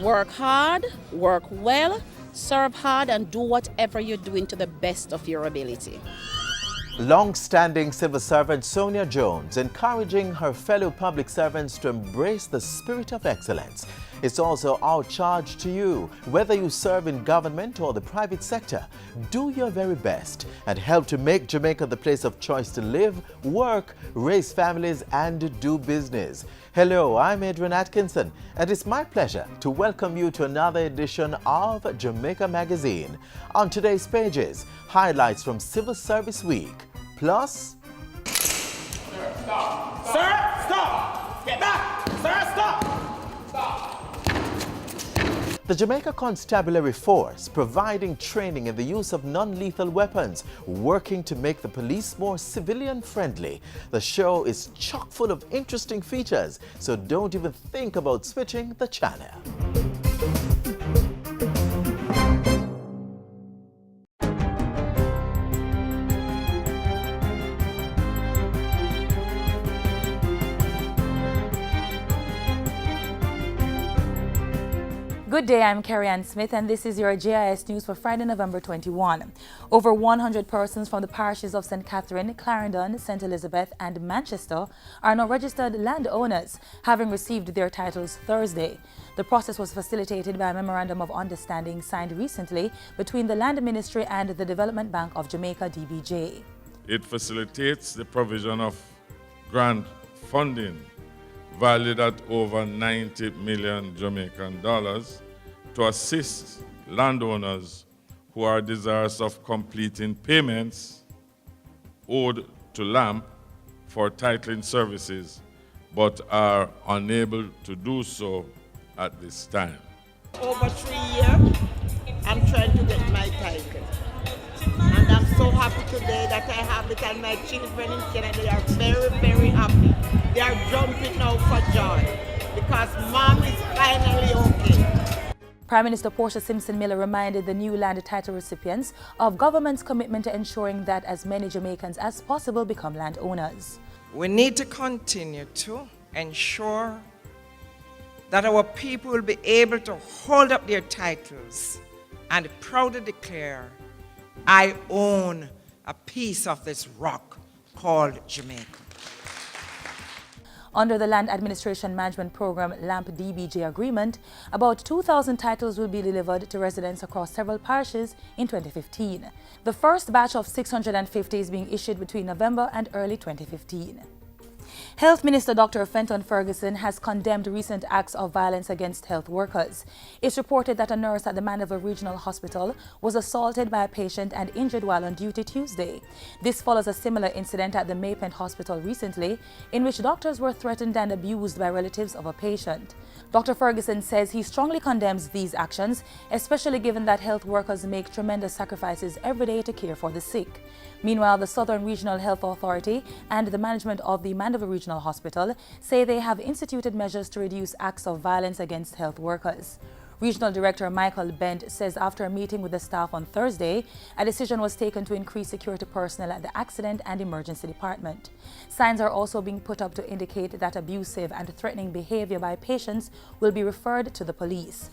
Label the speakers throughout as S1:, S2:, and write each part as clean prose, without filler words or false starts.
S1: Work hard, work well, serve hard, and do whatever you're doing to the best of your ability.
S2: Long-standing civil servant Sonia Jones encouraging her fellow public servants to embrace the spirit of excellence. It's also our charge to you, whether you serve in government or the private sector. Do your very best and help to make Jamaica the place of choice to live, work, raise families and do business. Hello, I'm Adrian Atkinson, and it's my pleasure to welcome you to another edition of Jamaica Magazine. On today's pages, highlights from Civil Service Week, plus...
S3: Sir, stop! Sir, stop! Get back! Sir, stop! Stop!
S2: The Jamaica Constabulary Force providing training in the use of non-lethal weapons, working to make the police more civilian-friendly. The show is chock full of interesting features, so don't even think about switching the channel.
S4: Good day, I'm Carrie Ann Smith, and this is your JIS News for Friday, November 21. Over 100 persons from the parishes of St. Catherine, Clarendon, St. Elizabeth, and Manchester are now registered landowners, having received their titles Thursday. The process was facilitated by a Memorandum of Understanding signed recently between the Land Ministry and the Development Bank of Jamaica, DBJ.
S5: It facilitates the provision of grant funding valued at over 90 million Jamaican dollars to assist landowners who are desirous of completing payments owed to LAMP for titling services but are unable to do so at this time.
S6: Over 3 years, I'm trying to get my title. And I'm so happy today that I have it, and my children in Canada, they are very, very happy. They are jumping now for joy because mom is finally okay.
S4: Prime Minister Portia Simpson Miller reminded the new land title recipients of government's commitment to ensuring that as many Jamaicans as possible become landowners.
S7: We need to continue to ensure that our people will be able to hold up their titles and proudly declare, I own a piece of this rock called Jamaica.
S4: Under the Land Administration Management Program LAMP DBJ agreement, about 2,000 titles will be delivered to residents across several parishes in 2015. The first batch of 650 is being issued between November and early 2015. Health Minister Dr. Fenton Ferguson has condemned recent acts of violence against health workers. It's reported that a nurse at the Mandeville Regional Hospital was assaulted by a patient and injured while on duty Tuesday. This follows a similar incident at the Maypent Hospital recently, in which doctors were threatened and abused by relatives of a patient. Dr. Ferguson says he strongly condemns these actions, especially given that health workers make tremendous sacrifices every day to care for the sick. Meanwhile, the Southern Regional Health Authority and the management of the Mandeville Regional Hospital say they have instituted measures to reduce acts of violence against health workers. Regional Director Michael Bent says after a meeting with the staff on Thursday, a decision was taken to increase security personnel at the Accident and Emergency Department. Signs are also being put up to indicate that abusive and threatening behavior by patients will be referred to the police.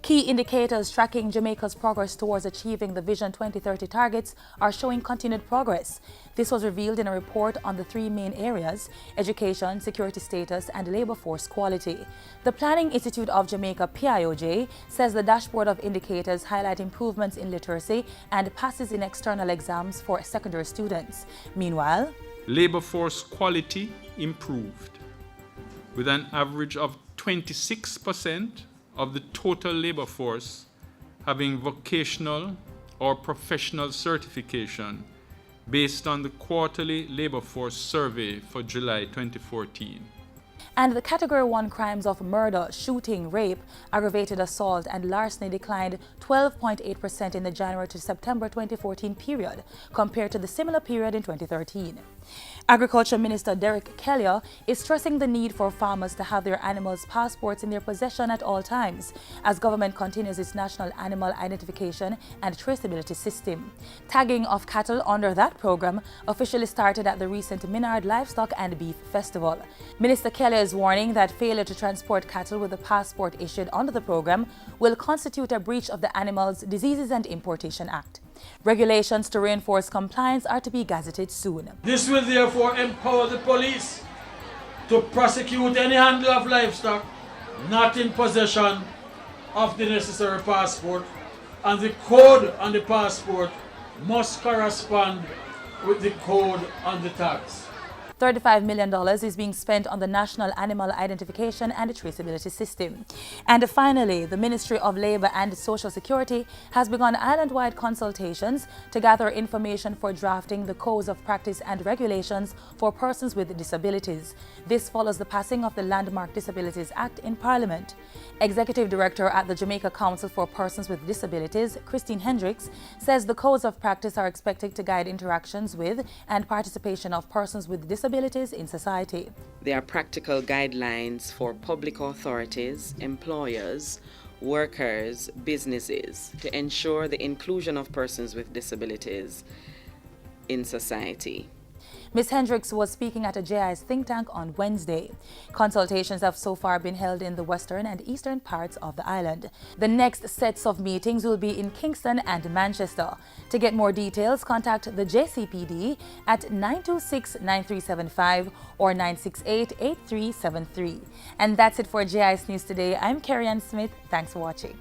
S4: Key indicators tracking Jamaica's progress towards achieving the Vision 2030 targets are showing continued progress. This was revealed in a report on the three main areas: education, security status, and labor force quality. The Planning Institute of Jamaica, PIOJ, says the dashboard of indicators highlight improvements in literacy and passes in external exams for secondary students. Meanwhile,
S8: labor force quality improved, with an average of 26% of the total labor force having vocational or professional certification based on the quarterly labor force survey for July 2014.
S4: And the Category 1 crimes of murder, shooting, rape, aggravated assault, and larceny declined 12.8% in the January to September 2014 period compared to the similar period in 2013. Agriculture Minister Derek Kelly is stressing the need for farmers to have their animals' passports in their possession at all times, as government continues its national animal identification and traceability system. Tagging of cattle under that program officially started at the recent Minard Livestock and Beef Festival. Minister Kelly is warning that failure to transport cattle with a passport issued under the program will constitute a breach of the Animals, Diseases and Importation Act. Regulations to reinforce compliance are to be gazetted soon.
S9: This will therefore empower the police to prosecute any handler of livestock not in possession of the necessary passport, and the code on the passport must correspond with the code on the tags.
S4: $35 million is being spent on the National Animal Identification and Traceability System. And finally, the Ministry of Labour and Social Security has begun island-wide consultations to gather information for drafting the Codes of Practice and Regulations for Persons with Disabilities. This follows the passing of the Landmark Disabilities Act in Parliament. Executive Director at the Jamaica Council for Persons with Disabilities, Christine Hendricks, says the Codes of Practice are expected to guide interactions with and participation of persons with disabilities in society.
S10: They are practical guidelines for public authorities, employers, workers, businesses to ensure the inclusion of persons with disabilities in society.
S4: Ms. Hendricks was speaking at a JI's think tank on Wednesday. Consultations have so far been held in the western and eastern parts of the island. The next sets of meetings will be in Kingston and Manchester. To get more details, contact the JCPD at 926-9375 or 968-8373. And that's it for JI's News Today. I'm Carrie-Ann Smith. Thanks for watching.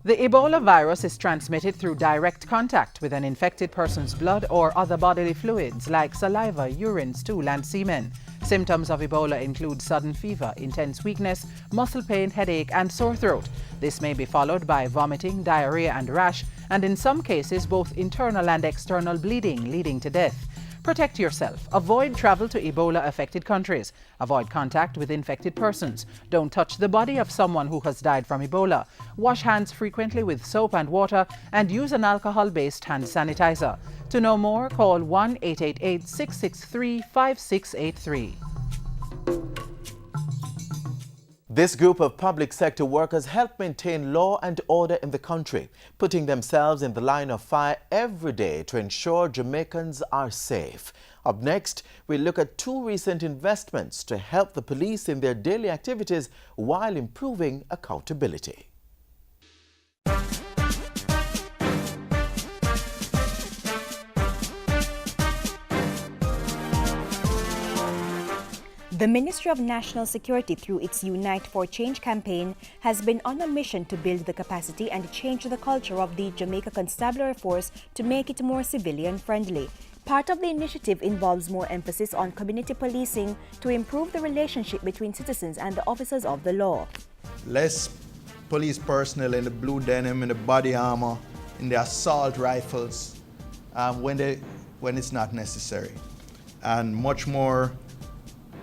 S11: The Ebola virus is transmitted through direct contact with an infected person's blood or other bodily fluids like saliva, urine, stool, and semen. Symptoms of Ebola include sudden fever, intense weakness, muscle pain, headache, and sore throat. This may be followed by vomiting, diarrhea, and rash, and in some cases both internal and external bleeding, leading to death. Protect yourself. Avoid travel to Ebola-affected countries. Avoid contact with infected persons. Don't touch the body of someone who has died from Ebola. Wash hands frequently with soap and water and use an alcohol-based hand sanitizer. To know more, call 1-888-663-5683.
S2: This group of public sector workers help maintain law and order in the country, putting themselves in the line of fire every day to ensure Jamaicans are safe. Up next, we'll look at two recent investments to help the police in their daily activities while improving accountability.
S12: The Ministry of National Security, through its Unite for Change campaign, has been on a mission to build the capacity and change the culture of the Jamaica Constabulary Force to make it more civilian-friendly. Part of the initiative involves more emphasis on community policing to improve the relationship between citizens and the officers of the law.
S13: Less police personnel in the blue denim, in the body armor, in the assault rifles when it's not necessary, and much more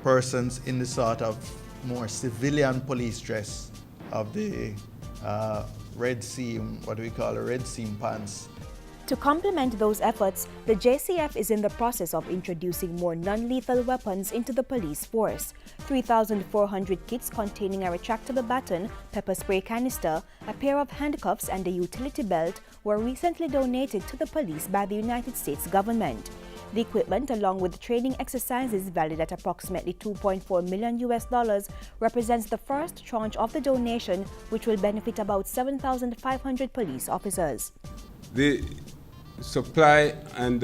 S13: persons in the sort of more civilian police dress of the red seam, what we call red seam pants.
S12: To complement those efforts, the JCF is in the process of introducing more non-lethal weapons into the police force. 3,400 kits containing a retractable baton, pepper spray canister, a pair of handcuffs and a utility belt were recently donated to the police by the United States government. The equipment, along with training exercises valued at approximately $2.4 million, represents the first tranche of the donation, which will benefit about 7,500 police officers.
S14: The supply and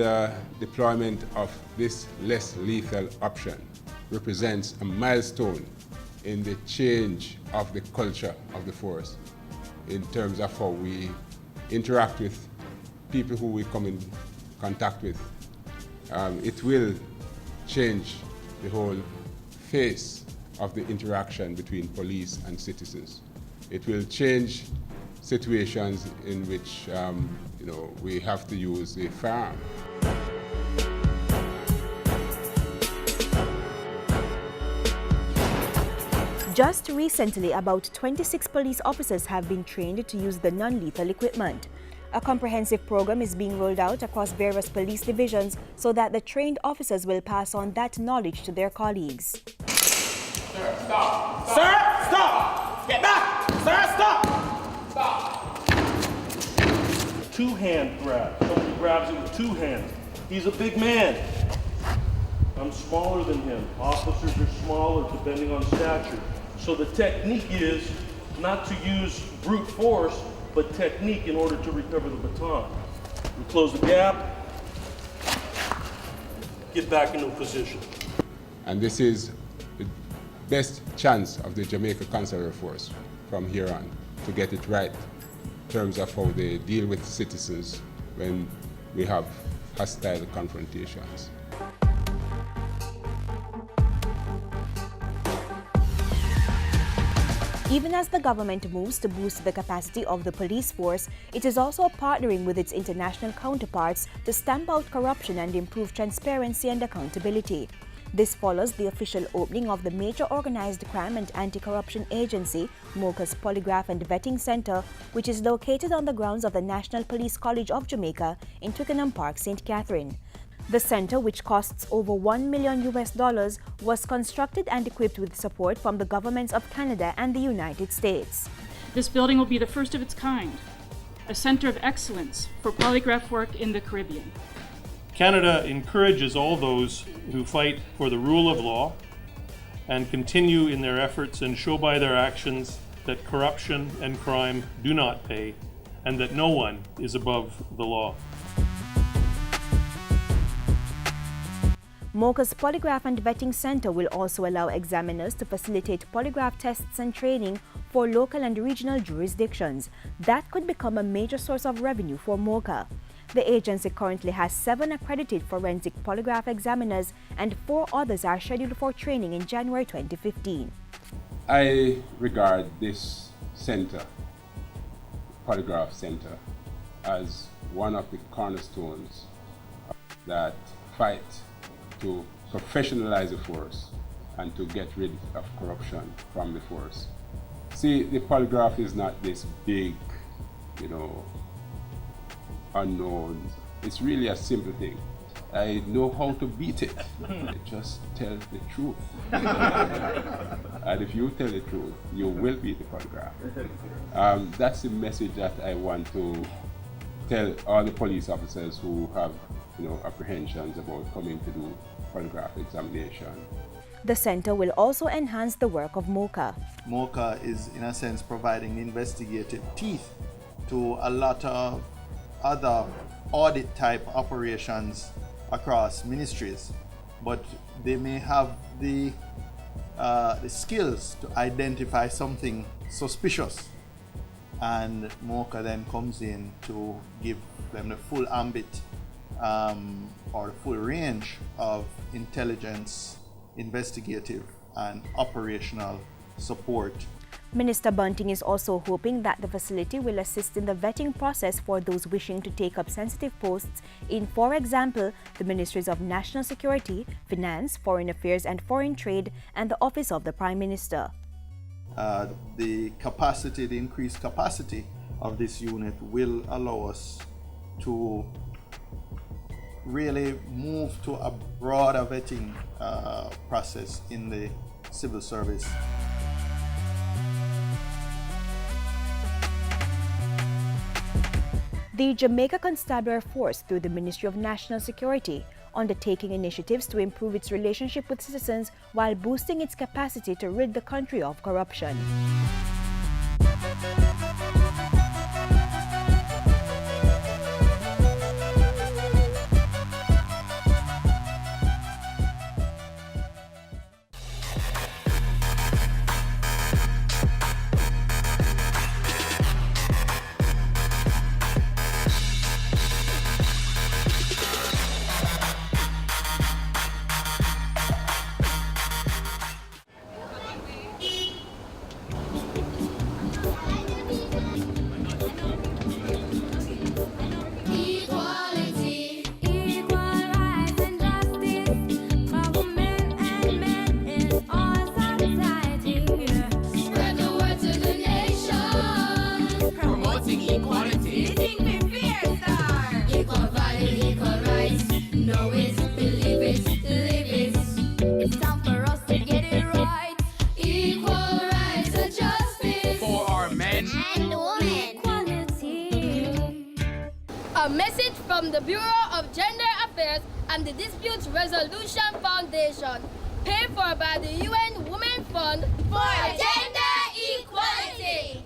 S14: deployment of this less lethal option represents a milestone in the change of the culture of the force in terms of how we interact with people who we come in contact with. It will change the whole face of the interaction between police and citizens. It will change situations in which we have to use a firearm.
S12: Just recently, about 26 police officers have been trained to use the non-lethal equipment. A comprehensive program is being rolled out across various police divisions so that the trained officers will pass on that knowledge to their colleagues.
S3: Sir, stop. Sir, stop. Get back. Sir, stop. Stop.
S9: Two-hand grab. Somebody grabs it with two hands. He's a big man. I'm smaller than him. Officers are smaller depending on stature. So the technique is not to use brute force, but technique in order to recover the baton. We close the gap, get back into position.
S14: And this is the best chance of the Jamaica Conservative Force from here on to get it right in terms of how they deal with citizens when we have hostile confrontations.
S12: Even as the government moves to boost the capacity of the police force, it is also partnering with its international counterparts to stamp out corruption and improve transparency and accountability. This follows the official opening of the major organized crime and anti-corruption agency, MOCA's Polygraph and Vetting Center, which is located on the grounds of the National Police College of Jamaica in Twickenham Park, St. Catherine. The center, which costs over $1 million, was constructed and equipped with support from the governments of Canada and the United States.
S15: This building will be the first of its kind, a center of excellence for polygraph work in the Caribbean.
S9: Canada encourages all those who fight for the rule of law and continue in their efforts and show by their actions that corruption and crime do not pay and that no one is above the law.
S12: MOCA's Polygraph and Vetting Center will also allow examiners to facilitate polygraph tests and training for local and regional jurisdictions. That could become a major source of revenue for MOCA. The agency currently has 7 accredited forensic polygraph examiners and 4 others are scheduled for training in January 2015.
S14: I regard this center, Polygraph Center, as one of the cornerstones that fight to professionalize the force and to get rid of corruption from the force. See, the polygraph is not this big, unknown. It's really a simple thing. I know how to beat it. Just tell the truth. And if you tell the truth, you will beat the polygraph. That's the message that I want to tell all the police officers who have apprehensions about coming to do polygraph examination.
S12: The center will also enhance the work of MOCA.
S13: MOCA is, in a sense, providing investigative teeth to a lot of other audit-type operations across ministries, but they may have the skills to identify something suspicious, and MOCA then comes in to give them the full ambit or the full range of intelligence, investigative and operational support.
S12: Minister Bunting is also hoping that the facility will assist in the vetting process for those wishing to take up sensitive posts in, for example, the Ministries of National Security, Finance, Foreign Affairs and Foreign Trade, and the Office of the Prime Minister.
S13: The increased capacity of this unit will allow us to really move to a broader vetting process in the civil service.
S12: The Jamaica Constabulary Force, through the Ministry of National Security, undertaking initiatives to improve its relationship with citizens while boosting its capacity to rid the country of corruption.
S16: promoting equality. You think me fair, star? Equal value, equal rights. Know it, believe it, live it. It's time for us to get it right. Equal rights and justice
S3: For our men
S16: and women. Equality. A message from the Bureau of Gender Affairs and the Dispute Resolution Foundation, paid for by the UN Women Fund for Gender Equality.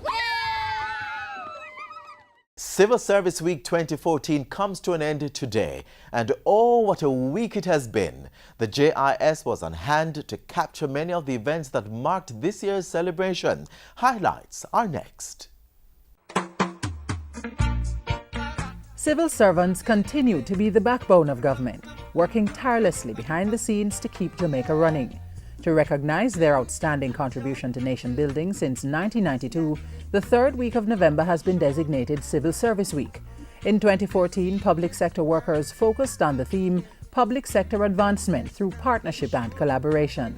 S2: Civil Service Week 2014 comes to an end today, and oh, what a week it has been. The JIS was on hand to capture many of the events that marked this year's celebration. Highlights are next.
S11: Civil servants continue to be the backbone of government, working tirelessly behind the scenes to keep Jamaica running. To recognize their outstanding contribution to nation building since 1992, the third week of November has been designated Civil Service Week. In 2014, public sector workers focused on the theme Public Sector Advancement through Partnership and Collaboration.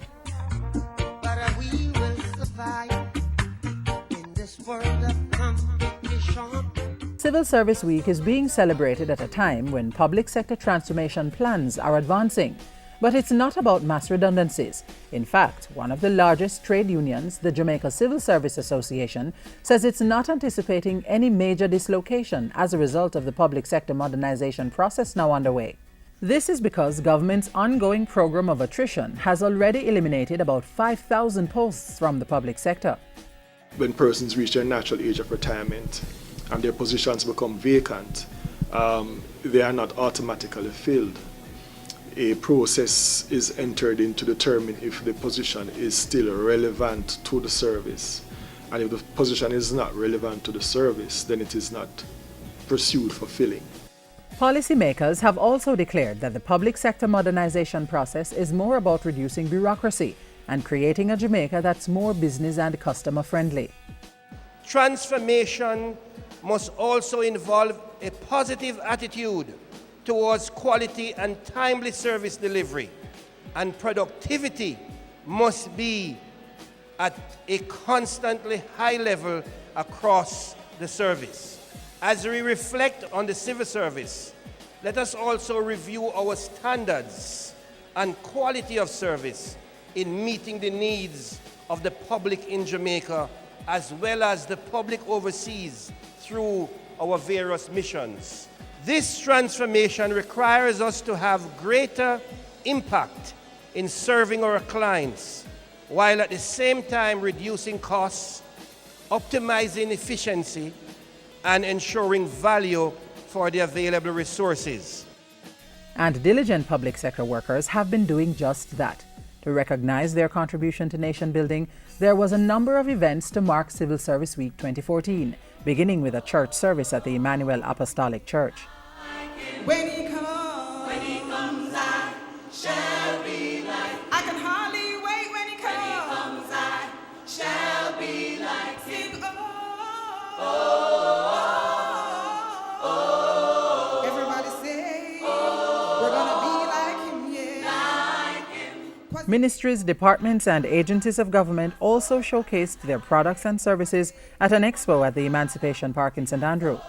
S11: Civil Service Week is being celebrated at a time when public sector transformation plans are advancing. But it's not about mass redundancies. In fact, one of the largest trade unions, the Jamaica Civil Service Association, says it's not anticipating any major dislocation as a result of the public sector modernization process now underway. This is because government's ongoing program of attrition has already eliminated about 5,000 posts from the public sector.
S17: When persons reach their natural age of retirement and their positions become vacant, they are not automatically filled. A process is entered in to determine if the position is still relevant to the service. And if the position is not relevant to the service, then it is not pursued for filling.
S11: Policymakers have also declared that the public sector modernization process is more about reducing bureaucracy and creating a Jamaica that's more business and customer friendly.
S18: Transformation must also involve a positive attitude towards quality and timely service delivery, and productivity must be at a constantly high level across the service. As we reflect on the civil service, let us also review our standards and quality of service in meeting the needs of the public in Jamaica, as well as the public overseas through our various missions. This transformation requires us to have greater impact in serving our clients, while at the same time reducing costs, optimizing efficiency, and ensuring value for the available resources.
S11: And diligent public sector workers have been doing just that. To recognize their contribution to nation building, there was a number of events to mark Civil Service Week 2014, beginning with a church service at the Emmanuel Apostolic Church.
S19: When he comes, I shall be like. I can hardly wait when he comes. I shall be like. Sing, oh. Everybody say, we're gonna be like him, yeah. Like him.
S11: Ministries, departments, and agencies of government also showcased their products and services at an expo at the Emancipation Park in St. Andrew.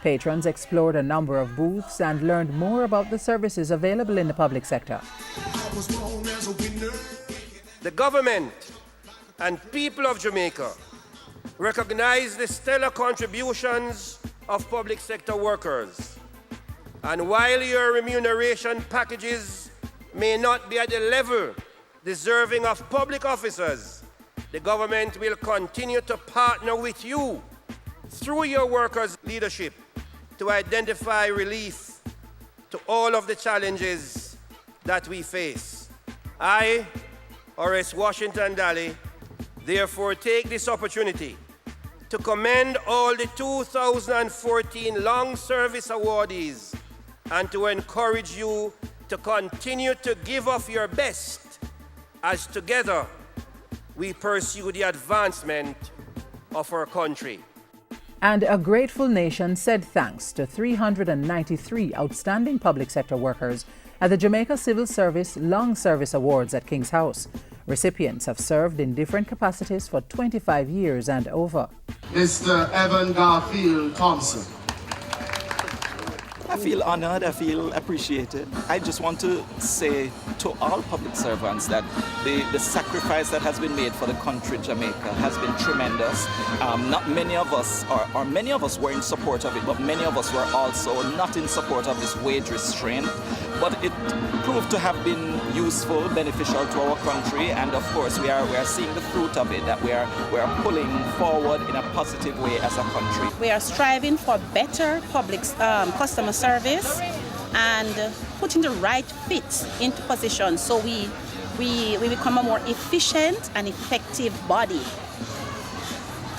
S11: Patrons explored a number of booths and learned more about the services available in the public sector.
S18: The government and people of Jamaica recognize the stellar contributions of public sector workers. And while your remuneration packages may not be at the level deserving of public officers, the government will continue to partner with you through your workers' leadership to identify relief to all of the challenges that we face. I, Horace Washington Daly, therefore take this opportunity to commend all the 2014 Long Service awardees and to encourage you to continue to give of your best as together we pursue the advancement of our country.
S11: And a grateful nation said thanks to 393 outstanding public sector workers at the Jamaica Civil Service Long Service Awards at King's House. Recipients have served in different capacities for 25 years and over.
S20: Mr. Evan Garfield Thompson.
S21: I feel honored, I feel appreciated. I just want to say to all public servants that the sacrifice that has been made for the country, Jamaica, has been tremendous. Not many of us, or many of us were in support of it, but many of us were also not in support of this wage restraint. But it proved to have been useful, beneficial to our country, and of course we are seeing the fruit of it, that we are pulling forward in a positive way as a country.
S1: We are striving for better public customer service and putting the right fit into position so we become a more efficient and effective body.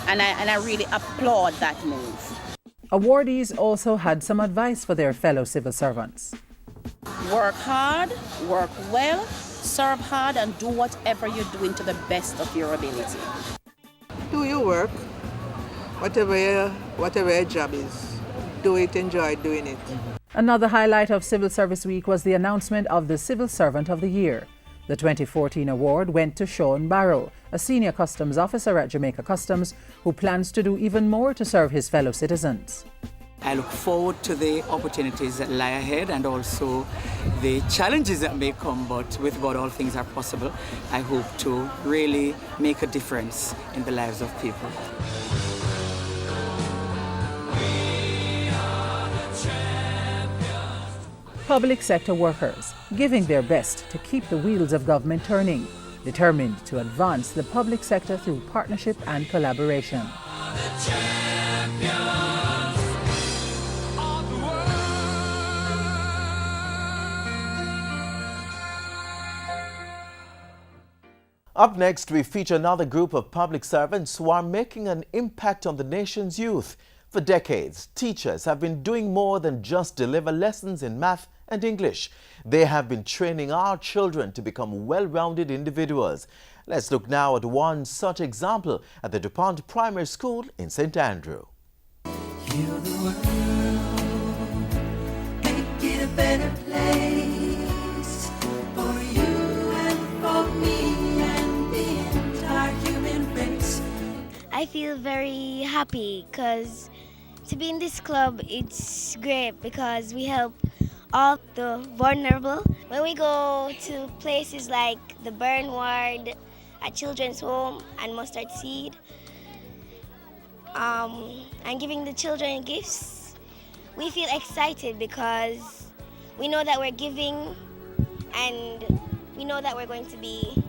S1: And I really applaud that move.
S11: Awardees also had some advice for their fellow civil servants.
S1: Work hard, work well, serve hard, and do whatever you're doing to the best of your ability.
S22: Do your work, whatever your job is. Do it, enjoy doing it.
S11: Another highlight of Civil Service Week was the announcement of the Civil Servant of the Year. The 2014 award went to Sean Barrow, a senior customs officer at Jamaica Customs who plans to do even more to serve his fellow citizens.
S23: I look forward to the opportunities that lie ahead and also the challenges that may come, but with God all things are possible. I hope to really make a difference in the lives of people.
S11: Public sector workers giving their best to keep the wheels of government turning, determined to advance the public sector through partnership and collaboration.
S2: Up next, we feature another group of public servants who are making an impact on the nation's youth. For decades, teachers have been doing more than just deliver lessons in math and English. They have been training our children to become well-rounded individuals. Let's look now at one such example at the DuPont Primary School in St. Andrew.
S24: Heal the world, make it a better place for you and for me and the entire human race.
S25: I feel very happy because to be in this club, it's great because we help all the vulnerable. When we go to places like the burn ward, at Children's Home and Mustard Seed, and giving the children gifts, we feel excited because we know that we're giving and we know that we're going to be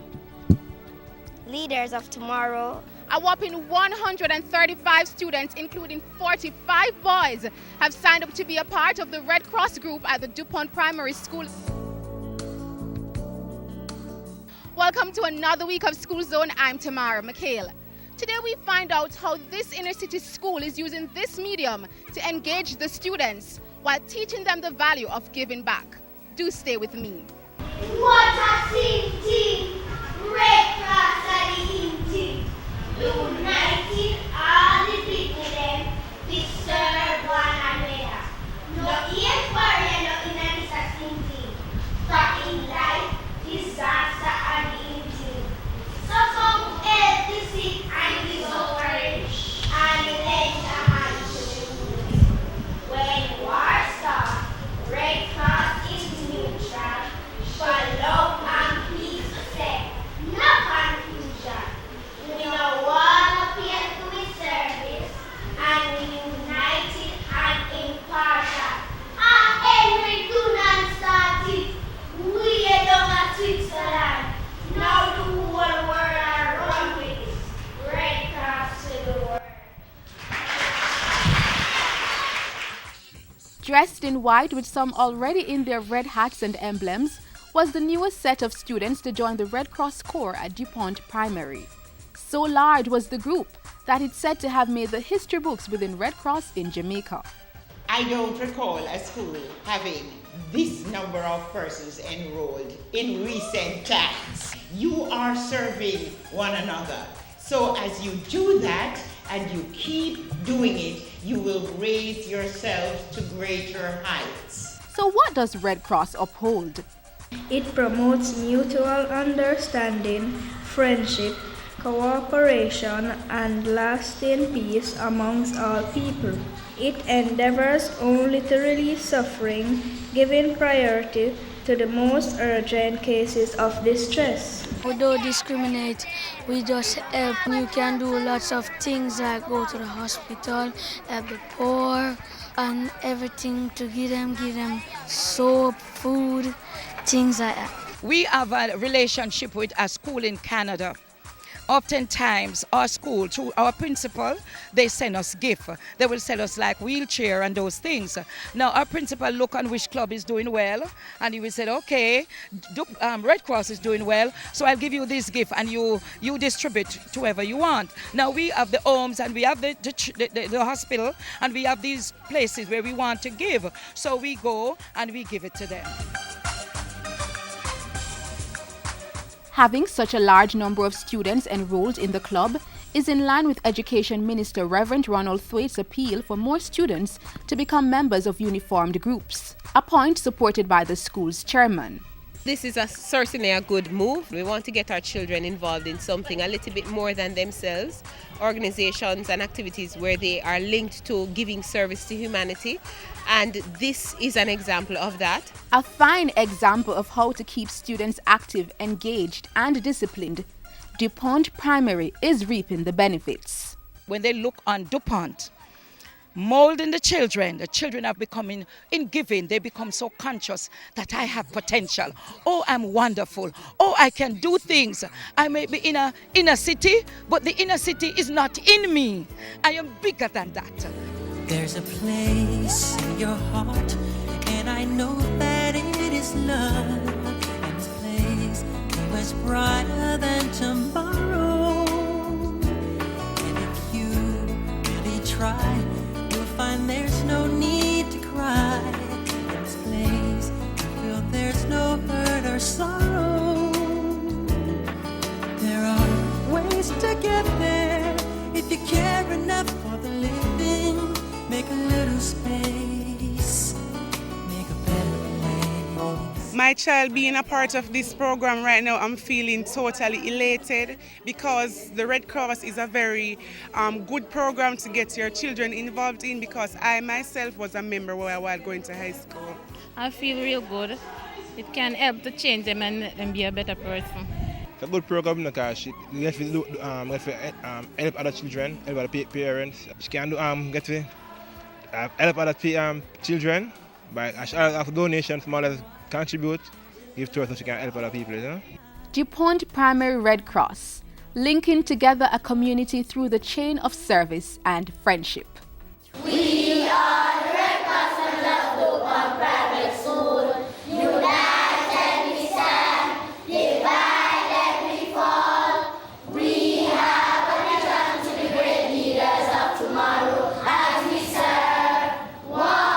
S25: leaders of tomorrow.
S26: A whopping 135 students, including 45 boys, have signed up to be a part of the Red Cross group at the DuPont Primary School. Welcome to another week of School Zone. I'm Tamara McHale. Today we find out how this inner city school is using this medium to engage the students while teaching them the value of giving back. Do stay with me.
S25: What a team, Red Cross and the team. United all the people them, we serve one another. No hate barrier, no in this a team. For in life, disaster and in team. So come help the sick and the suffering, and lend a hand to the needy. When war starts, Red Cross is neutral, for love and peace say, no confusion. We know all appear to be service, and we united and impartial. Henry Dunant started, we don't at Switzerland. Now the whole world are run with it. Red Cross to the world.
S26: Dressed in white with some already in their red hats and emblems, was the newest set of students to join the Red Cross Corps at DuPont Primary. So large was the group that it's said to have made the history books within Red Cross in Jamaica.
S27: I don't recall a school having this number of persons enrolled in recent times. You are serving one another. So as you do that and you keep doing it, you will raise yourselves to greater heights.
S26: So what does Red Cross uphold?
S4: It promotes mutual understanding, friendship, cooperation, and lasting peace amongst all people. It endeavors only to relieve suffering, giving priority to the most urgent cases of distress.
S5: We don't discriminate, we just help. You can do lots of things like go to the hospital, help the poor, and everything to give them soap, food, things like that.
S6: We have a relationship with a school in Canada. Oftentimes, our school, through our principal, they send us gifts. They will send us like wheelchair and those things. Now, our principal look on which club is doing well, and he will say, okay, Red Cross is doing well, so I'll give you this gift, and you distribute to whoever you want. Now, we have the homes, and we have the hospital, and we have these places where we want to give. So we go, and we give it to them.
S26: Having such a large number of students enrolled in the club is in line with Education Minister Reverend Ronald Thwaite's appeal for more students to become members of uniformed groups, a point supported by the school's chairman.
S7: This is certainly a good move. We want to get our children involved in something a little bit more than themselves, organizations and activities where they are linked to giving service to humanity, and this is an example of that.
S26: A fine example of how to keep students active, engaged and disciplined. DuPont Primary is reaping the benefits.
S6: When they look on DuPont, molding the children are becoming, in giving, they become so conscious that I have potential. Oh, I'm wonderful. Oh, I can do things. I may be in a inner city, but the inner city is not in me. I am bigger than that.
S24: There's a place in your heart, and I know that it is love. And this place is much brighter than tomorrow. And if you really try, find there's no need to cry. In this place, you feel there's no hurt or sorrow. There are ways to get there if you care enough for the living. Make a little space, make a better place.
S8: My child being a part of this program right now, I'm feeling totally elated because the Red Cross is a very good program to get your children involved in, because I myself was a member while I was going to high school.
S10: I feel real good. It can help to change them and let them be a better person.
S15: It's a good program because it gets to help other children, help other parents. She can get to help other children by a donation from others. Contribute, give to us so she can help other people, you know?
S26: DuPont Primary Red Cross, linking together a community through the chain of service and friendship.
S25: We are the Red Cross and the DuPont Private School. United we stand, divided we fall. We have a vision to be great leaders of tomorrow as we serve one.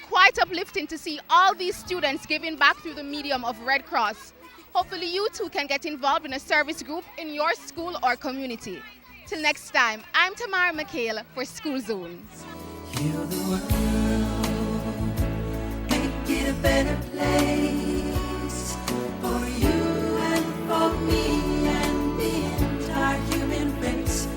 S26: Quite uplifting to see all these students giving back through the medium of Red Cross. Hopefully you too can get involved in a service group in your school or community. Till next time, I'm Tamara McHale for School Zones.
S24: Heal the world, make it a better place for you and for me and the entire human race.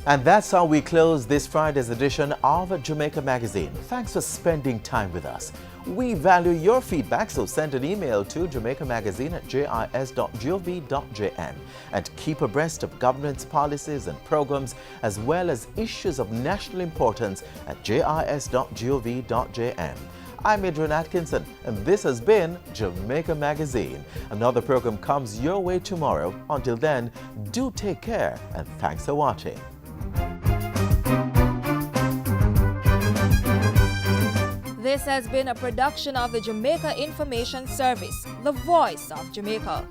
S2: And that's how we close this Friday's edition of Jamaica Magazine. Thanks for spending time with us. We value your feedback, so send an email to jamaicamagazine@jis.gov.jm and keep abreast of government's policies and programs, as well as issues of national importance at jis.gov.jm. I'm Adrian Atkinson, and this has been Jamaica Magazine. Another program comes your way tomorrow. Until then, do take care, and thanks for watching.
S12: This has been a production of the Jamaica Information Service, the voice of Jamaica.